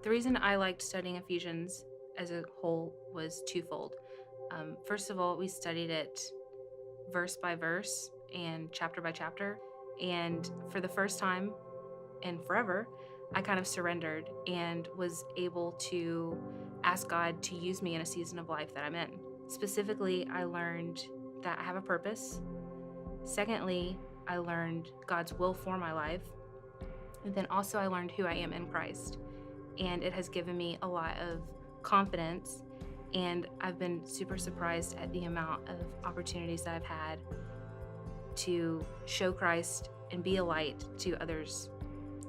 The reason I liked studying Ephesians as a whole was twofold. First of all, we studied it verse by verse and chapter by chapter. And for the first time in forever, I kind of surrendered and was able to ask God to use me in a season of life that I'm in. Specifically, I learned that I have a purpose. Secondly, I learned God's will for my life. And then also, I learned who I am in Christ. And it has given me a lot of confidence. And I've been super surprised at the amount of opportunities that I've had to show Christ and be a light to others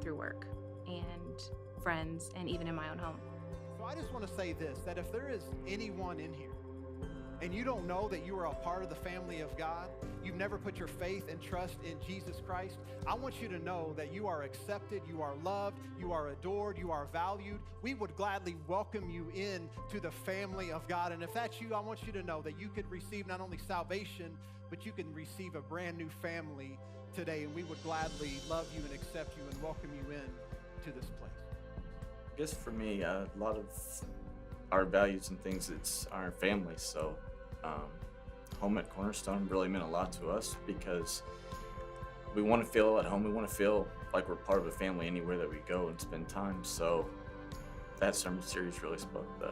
through work and friends and even in my own home. So I just want to say this, that if there is anyone in here and you don't know that you are a part of the family of God, you've never put your faith and trust in Jesus Christ, I want you to know that you are accepted, you are loved, you are adored, you are valued. We would gladly welcome you in to the family of God. And if that's you, I want you to know that you could receive not only salvation, but you can receive a brand new family today. And we would gladly love you and accept you and welcome you in to this place. I guess for me, a lot of our values and things, it's our family. So home at Cornerstone really meant a lot to us because we want to feel at home. We want to feel like we're part of a family anywhere that we go and spend time. So that sermon series really spoke the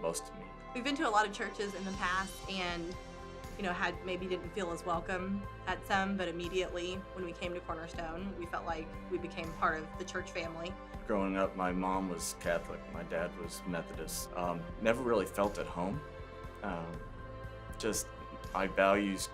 most to me. We've been to a lot of churches in the past and had maybe didn't feel as welcome at some, but immediately when we came to Cornerstone, we felt like we became part of the church family. Growing up, my mom was Catholic, my dad was Methodist. Never really felt at home. Just my values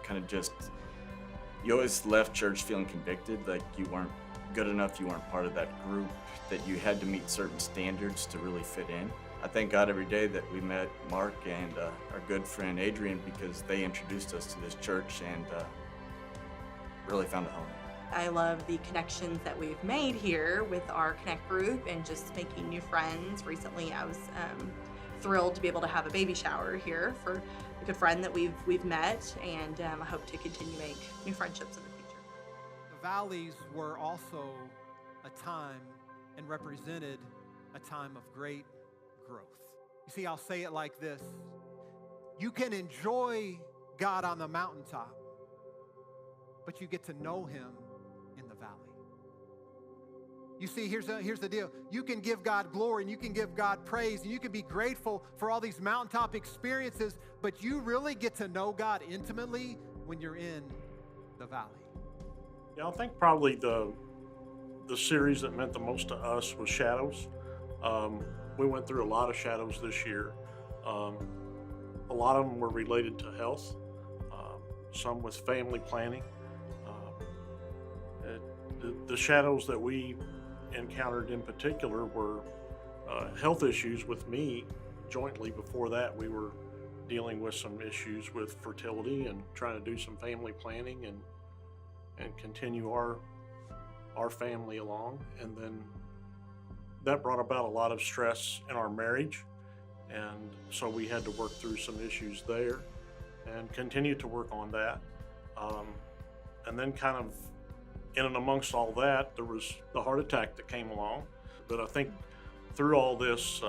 you always left church feeling convicted, like you weren't good enough, you weren't part of that group, that you had to meet certain standards to really fit in. I thank God every day that we met Mark and our good friend Adrian, because they introduced us to this church and really found a home. I love the connections that we've made here with our Connect group and just making new friends. Recently, I was thrilled to be able to have a baby shower here for a good friend that we've met, and I hope to continue to make new friendships in the future. The valleys were also a time and represented a time of great growth. You see, I'll say it like this. You can enjoy God on the mountaintop, but you get to know him in the valley. You see, here's the deal. You can give God glory and you can give God praise and you can be grateful for all these mountaintop experiences, but you really get to know God intimately when you're in the valley. Yeah, I think probably the series that meant the most to us was Shadows. We went through a lot of shadows this year. A lot of them were related to health, some with family planning. The shadows that we encountered in particular were health issues with me jointly. Before that, we were dealing with some issues with fertility and trying to do some family planning and continue our family along. And then that brought about a lot of stress in our marriage. And so we had to work through some issues there and continue to work on that. And then kind of in and amongst all that, there was the heart attack that came along. But I think through all this,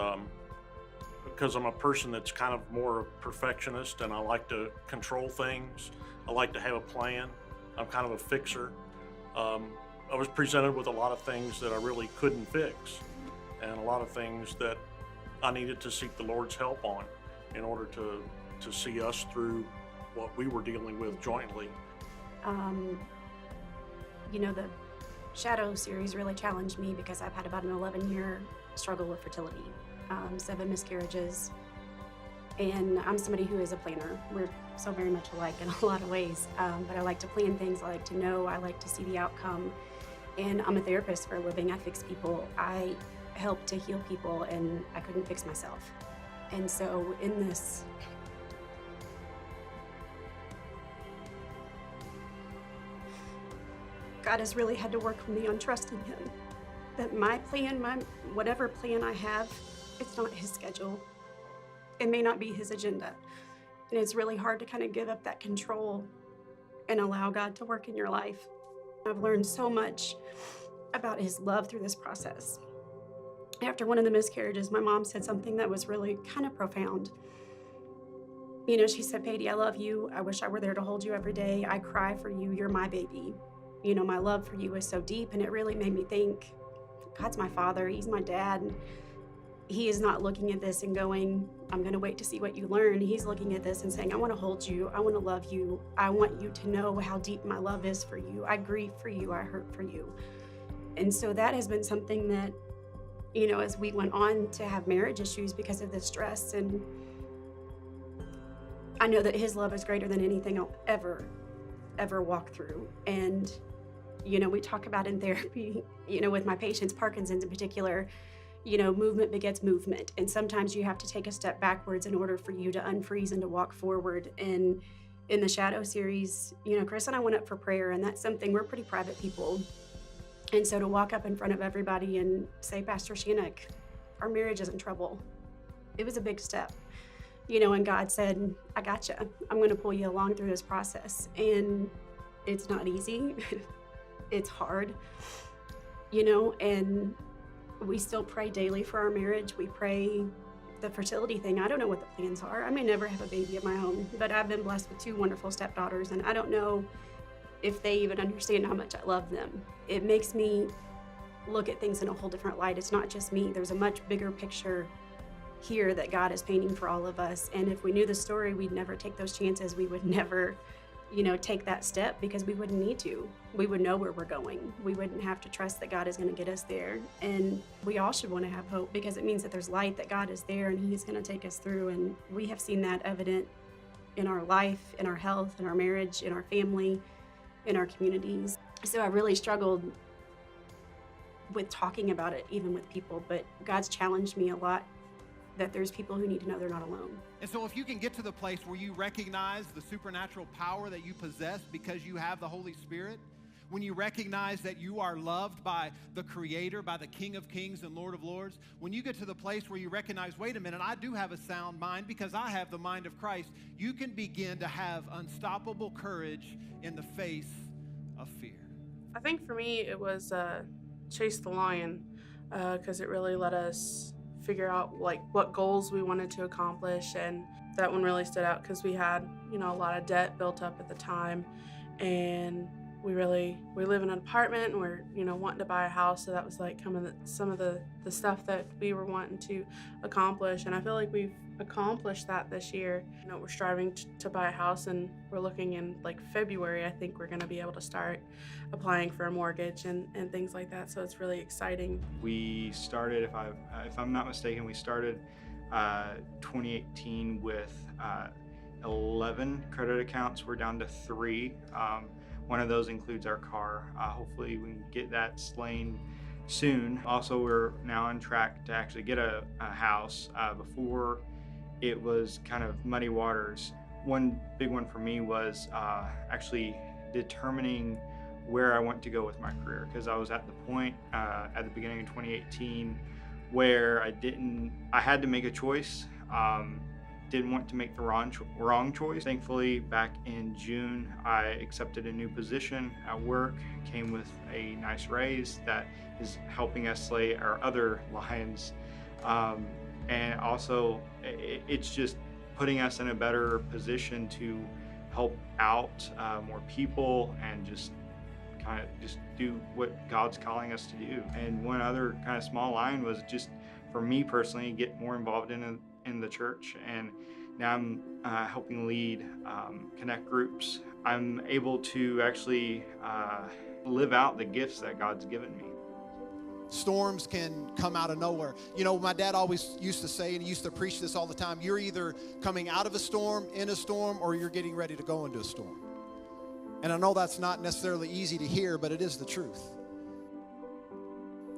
because I'm a person that's kind of more a perfectionist and I like to control things, I like to have a plan, I'm kind of a fixer. I was presented with a lot of things that I really couldn't fix and a lot of things that I needed to seek the Lord's help on in order to see us through what we were dealing with jointly. The Shadow series really challenged me because I've had about an 11-year struggle with fertility, 7 miscarriages, and I'm somebody who is a planner. We're so very much alike in a lot of ways, but I like to plan things, I like to know, I like to see the outcome, and I'm a therapist for a living. I fix people. I help to heal people, and I couldn't fix myself. And so in this God has really had to work with me on trusting him. That my plan, whatever plan I have, it's not his schedule. It may not be his agenda. And it's really hard to kind of give up that control and allow God to work in your life. I've learned so much about his love through this process. After one of the miscarriages, my mom said something that was really kind of profound. You know, she said, Pady, I love you. I wish I were there to hold you every day. I cry for you. You're my baby. You know, my love for you is so deep. And it really made me think, God's my father. He's my dad. And he is not looking at this and going, I'm going to wait to see what you learn. He's looking at this and saying, I want to hold you. I want to love you. I want you to know how deep my love is for you. I grieve for you. I hurt for you. And so that has been something that, you know, as we went on to have marriage issues because of this stress, and I know that his love is greater than anything I'll ever walk through. And, you know, we talk about in therapy, you know, with my patients, Parkinson's in particular, you know, movement begets movement. And sometimes you have to take a step backwards in order for you to unfreeze and to walk forward. And in the Shadow series, you know, Chris and I went up for prayer, and that's something, we're pretty private people. And so to walk up in front of everybody and say, Pastor Shannock, our marriage is in trouble. It was a big step, you know, and God said, I gotcha. I'm going to pull you along through this process. And it's not easy. It's hard, you know, and we still pray daily for our marriage. We pray the fertility thing. I don't know what the plans are. I may never have a baby of my own, but I've been blessed with 2 wonderful stepdaughters, and I don't know if they even understand how much I love them. It makes me look at things in a whole different light. It's not just me. There's a much bigger picture here that God is painting for all of us. And if we knew the story, we'd never take those chances. We would never, you know, take that step because we wouldn't need to. We would know where we're going. We wouldn't have to trust that God is going to get us there. And we all should want to have hope because it means that there's light, that God is there and He's going to take us through. And we have seen that evident in our life, in our health, in our marriage, in our family, in our communities. So I really struggled with talking about it, even with people, but God's challenged me a lot that there's people who need to know they're not alone. And so if you can get to the place where you recognize the supernatural power that you possess because you have the Holy Spirit, when you recognize that you are loved by the Creator, by the King of Kings and Lord of Lords, when you get to the place where you recognize, wait a minute, I do have a sound mind because I have the mind of Christ, you can begin to have unstoppable courage in the face of fear. I think for me it was Chase the Lion because it really let us figure out like what goals we wanted to accomplish, and that one really stood out because we had, you know, a lot of debt built up at the time, and we live in an apartment and we're, you know, wanting to buy a house, so that was like some of the stuff that we were wanting to accomplish, and I feel like we've accomplished that this year. You know, we're striving to buy a house, and we're looking in like February, I think we're going to be able to start applying for a mortgage and things like that, so it's really exciting. We started, if I'm not mistaken, we started 2018 with 11 credit accounts. We're down to 3. One of those includes our car. Hopefully we can get that slain soon. Also, we're now on track to actually get a house. Before it was kind of muddy waters. One big one for me was actually determining where I want to go with my career, because I was at the point at the beginning of 2018 where I had to make a choice. Didn't want to make the wrong choice. Thankfully, back in June, I accepted a new position at work, came with a nice raise that is helping us slay our other lions. And also, it's just putting us in a better position to help out more people and just do what God's calling us to do. And one other kind of small line was just for me personally, get more involved in the church, and now I'm helping lead connect groups. I'm able to actually live out the gifts that God's given me. Storms can come out of nowhere. You know, my dad always used to say, and he used to preach this all the time, you're either coming out of a storm, in a storm, or you're getting ready to go into a storm. And I know that's not necessarily easy to hear, but it is the truth.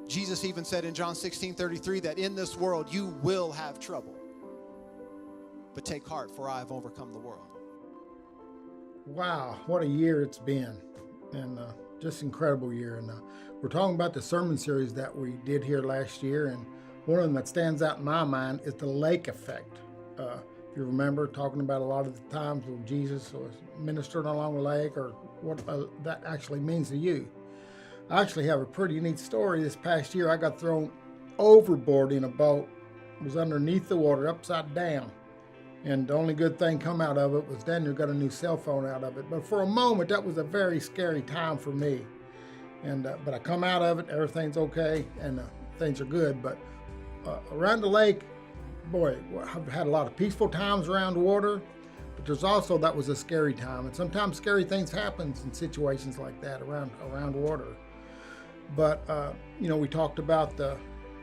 Jesus even said in John 16:33 that in this world you will have trouble. But take heart, for I have overcome the world. Wow, what a year it's been. And just incredible year. And we're talking about the sermon series that we did here last year. And one of them that stands out in my mind is the lake effect. If you remember, talking about a lot of the times when Jesus was ministering along the lake, or what that actually means to you. I actually have a pretty neat story. This past year, I got thrown overboard in a boat, was underneath the water, upside down. And the only good thing come out of it was Daniel got a new cell phone out of it. But for a moment, that was a very scary time for me. And but I come out of it, everything's okay, and things are good. But around the lake, boy, I've had a lot of peaceful times around the water, but there's also, that was a scary time. And sometimes scary things happen in situations like that around water. But, we talked about the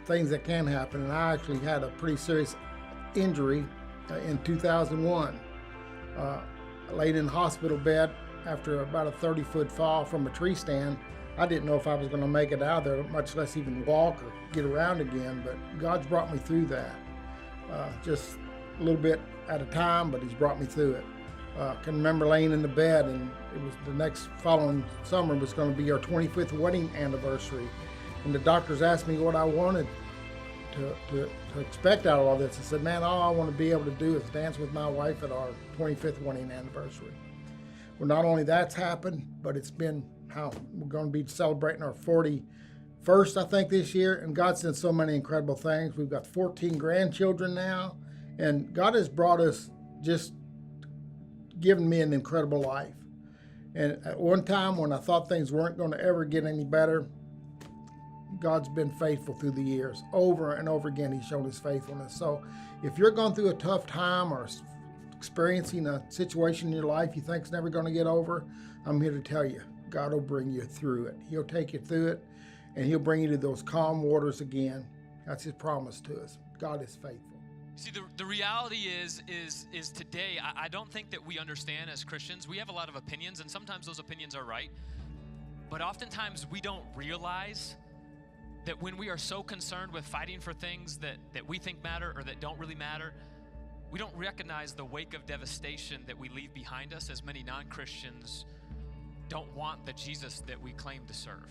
things that can happen, and I actually had a pretty serious injury in 2001. I laid in the hospital bed after about a 30-foot fall from a tree stand. I didn't know if I was going to make it out of there, much less even walk or get around again, but God's brought me through that. Just a little bit at a time, but He's brought me through it. I can remember laying in the bed, and it was the next following summer was going to be our 25th wedding anniversary. And the doctors asked me what I wanted to expect out of all this. I said, man, all I want to be able to do is dance with my wife at our 25th wedding anniversary. Well, not only that's happened, but it's been how we're going to be celebrating our 41st, I think, this year. And God's done so many incredible things. We've got 14 grandchildren now, and God has brought us, just given me an incredible life. And at one time when I thought things weren't going to ever get any better, God's been faithful through the years. Over and over again, He's shown His faithfulness. So if you're going through a tough time or experiencing a situation in your life you think is never going to get over, I'm here to tell you, God will bring you through it. He'll take you through it, and He'll bring you to those calm waters again. That's His promise to us. God is faithful. See, the reality is today, I don't think that we understand as Christians. We have a lot of opinions, and sometimes those opinions are right. But oftentimes we don't realize that when we are so concerned with fighting for things that we think matter or that don't really matter, we don't recognize the wake of devastation that we leave behind us, as many non-Christians don't want the Jesus that we claim to serve.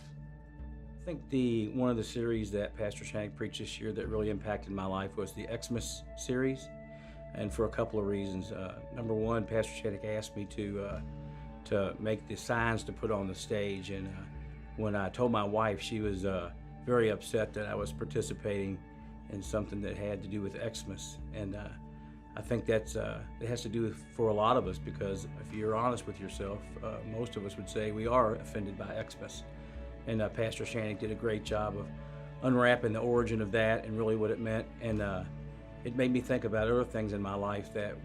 I think one of the series that Pastor Shank preached this year that really impacted my life was the Xmas series, and for a couple of reasons. Number one, Pastor Shank asked me to make the signs to put on the stage, and when I told my wife, she was very upset that I was participating in something that had to do with Xmas. And I think it has to do with, for a lot of us, because if you're honest with yourself, most of us would say we are offended by Xmas. And Pastor Shannon did a great job of unwrapping the origin of that and really what it meant. And it made me think about other things in my life that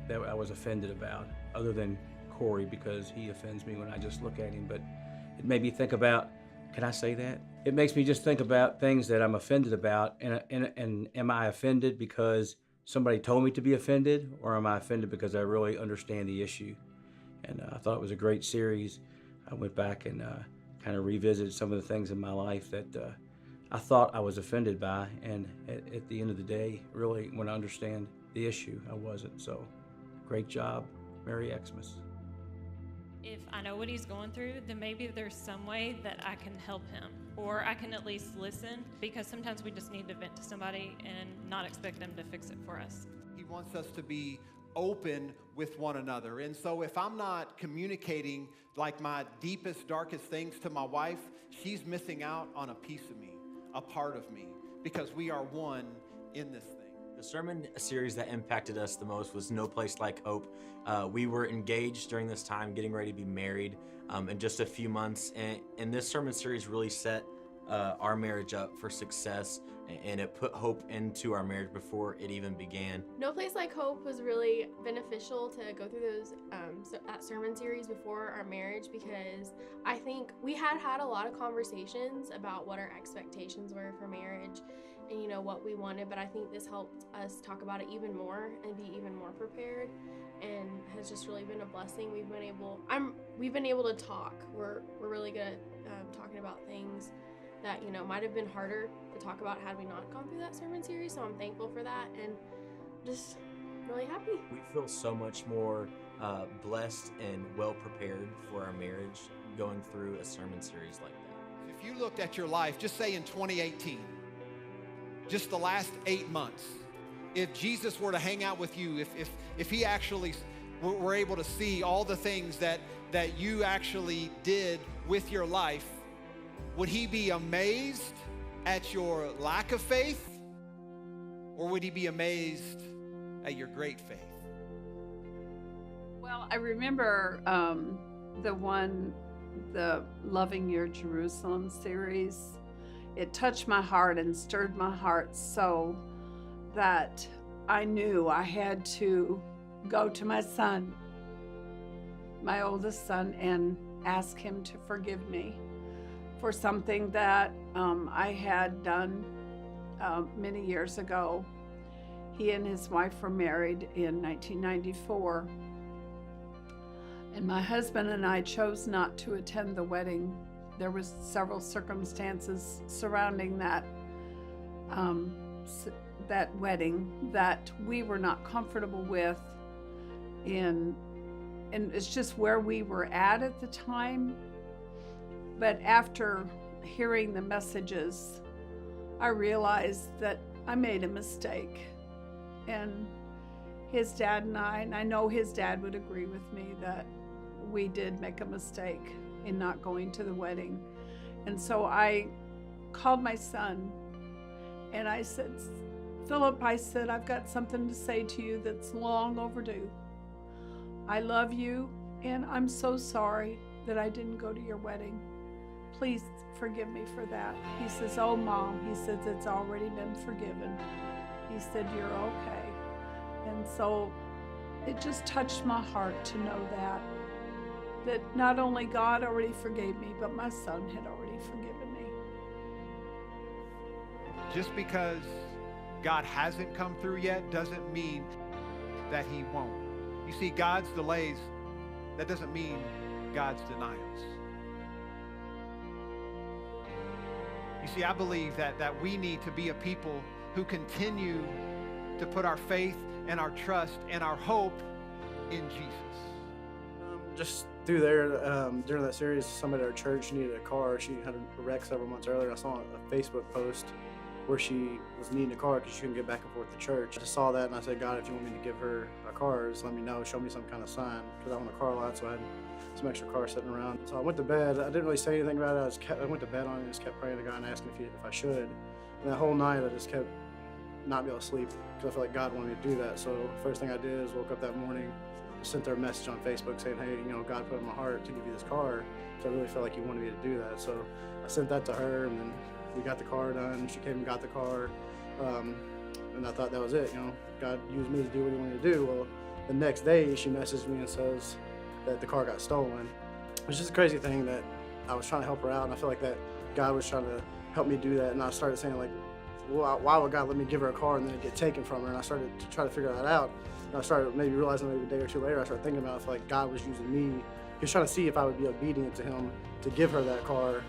I was offended about, other than Corey, because he offends me when I just look at him. But it made me think about, can I say that? It makes me just think about things that I'm offended about, and am I offended because somebody told me to be offended, or am I offended because I really understand the issue? And I thought it was a great series. I went back and kind of revisited some of the things in my life that I thought I was offended by, and at the end of the day, really, when I understand the issue, I wasn't. So, great job. Merry Xmas. If I know what he's going through, then maybe there's some way that I can help him, or I can at least listen, because sometimes we just need to vent to somebody and not expect them to fix it for us. He wants us to be open with one another. And so if I'm not communicating like my deepest, darkest things to my wife, she's missing out on a piece of me, a part of me, because we are one in this thing. The sermon series that impacted us the most was No Place Like Hope. We were engaged during this time, getting ready to be married in just a few months. And this sermon series really set our marriage up for success, and it put hope into our marriage before it even began. No Place Like Hope was really beneficial to go through those that sermon series before our marriage, because I think we had a lot of conversations about what our expectations were for marriage and what we wanted, but I think this helped us talk about it even more and be even more prepared, and has just really been a blessing. We've been able to talk. We're really good at talking about things that might have been harder to talk about had we not gone through that sermon series. So I'm thankful for that, and just really happy. We feel so much more blessed and well prepared for our marriage going through a sermon series like that. If you looked at your life, just say in 2018, just the last 8 months, if Jesus were to hang out with you, if he actually were able to see all the things that you actually did with your life, would he be amazed at your lack of faith, or would he be amazed at your great faith? Well, I remember the Loving Your Jerusalem series. It touched my heart and stirred my heart so that I knew I had to go to my son, my oldest son, and ask him to forgive me for something that I had done many years ago. He and his wife were married in 1994. And my husband and I chose not to attend the wedding. There was several circumstances surrounding that wedding that we were not comfortable with, and it's just where we were at the time. But after hearing the messages, I realized that I made a mistake. And his dad and I know his dad would agree with me that we did make a mistake in not going to the wedding. And so I called my son and I said, Philip, I said, I've got something to say to you that's long overdue. I love you and I'm so sorry that I didn't go to your wedding. Please forgive me for that. He says, oh, Mom, he says, it's already been forgiven. He said, you're okay. And so it just touched my heart to know that not only God already forgave me, but my son had already forgiven me. Just because God hasn't come through yet doesn't mean that he won't. You see, God's delays, that doesn't mean God's denials. You see, I believe that we need to be a people who continue to put our faith and our trust and our hope in Jesus. Just through there, during that series, somebody at our church needed a car. She had a wreck several months earlier. I saw a Facebook post where she was needing a car because she couldn't get back and forth to church. I just saw that and I said, God, if you want me to give her a car, just let me know. Show me some kind of sign, because I want a car lot, so I had some extra cars sitting around. So I went to bed. I didn't really say anything about it. I went to bed on it and just kept praying to God and asking if I should. And that whole night, I just kept not be able to sleep because I felt like God wanted me to do that. So first thing I did is woke up that morning, sent her a message on Facebook saying, hey, God put in my heart to give you this car. So I really felt like he wanted me to do that. So I sent that to her, and then we got the car done. She came and got the car. And I thought that was it. God used me to do what he wanted to do. Well, the next day she messaged me and says that the car got stolen. It was just a crazy thing that I was trying to help her out, and I feel like that God was trying to help me do that. And I started saying, like, well, why would God let me give her a car and then it get taken from her? And I started to try to figure that out. And I started maybe realizing maybe a day or two later, I started thinking about it, like God was using me. He was trying to see if I would be obedient to him to give her that car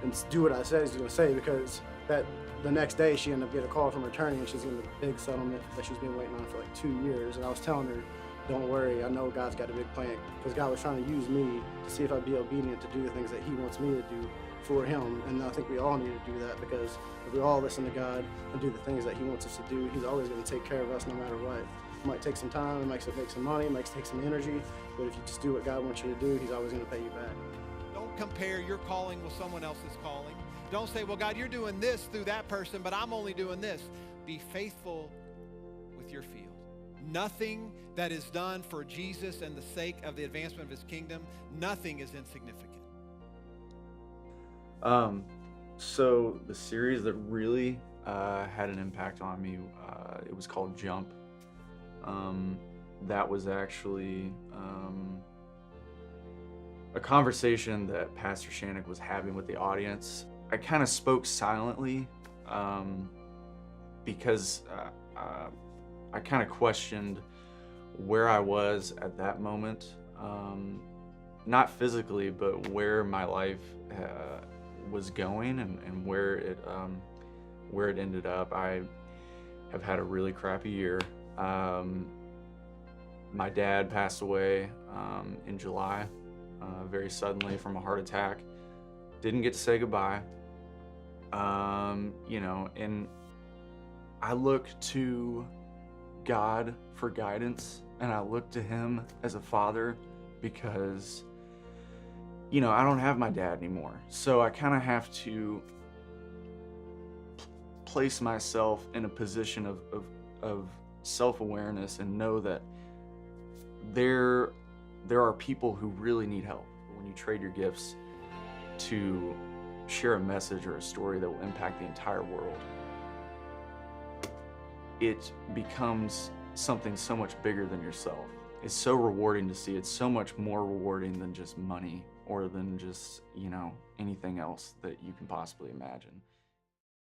and do what I said he was going to say, because the next day she ended up getting a call from her attorney, and she's getting a big settlement that she's been waiting on for like 2 years. And I was telling her, don't worry, I know God's got a big plan, because God was trying to use me to see if I'd be obedient to do the things that he wants me to do for him. And I think we all need to do that, because if we all listen to God and do the things that he wants us to do, he's always going to take care of us no matter what. It might take some time, it might take some money, it might take some energy, but if you just do what God wants you to do, he's always going to pay you back. Don't compare your calling with someone else's calling. Don't say, well, God, you're doing this through that person, but I'm only doing this. Be faithful with your field. Nothing that is done for Jesus and the sake of the advancement of his kingdom, nothing is insignificant. So the series that really had an impact on me, it was called Jump. That was actually a conversation that Pastor Shannick was having with the audience. I kind of spoke silently because I kind of questioned where I was at that moment, not physically, but where my life was going and where it ended up. I have had a really crappy year. My dad passed away in July, very suddenly from a heart attack. Didn't get to say goodbye. And I look to God for guidance, and I look to him as a father, because I don't have my dad anymore. So I kind of have to place myself in a position of self-awareness and know that there are people who really need help. When you trade your gifts to share a message or a story that will impact the entire world, it becomes something so much bigger than yourself. It's so rewarding to see. It's so much more rewarding than just money or than just, anything else that you can possibly imagine.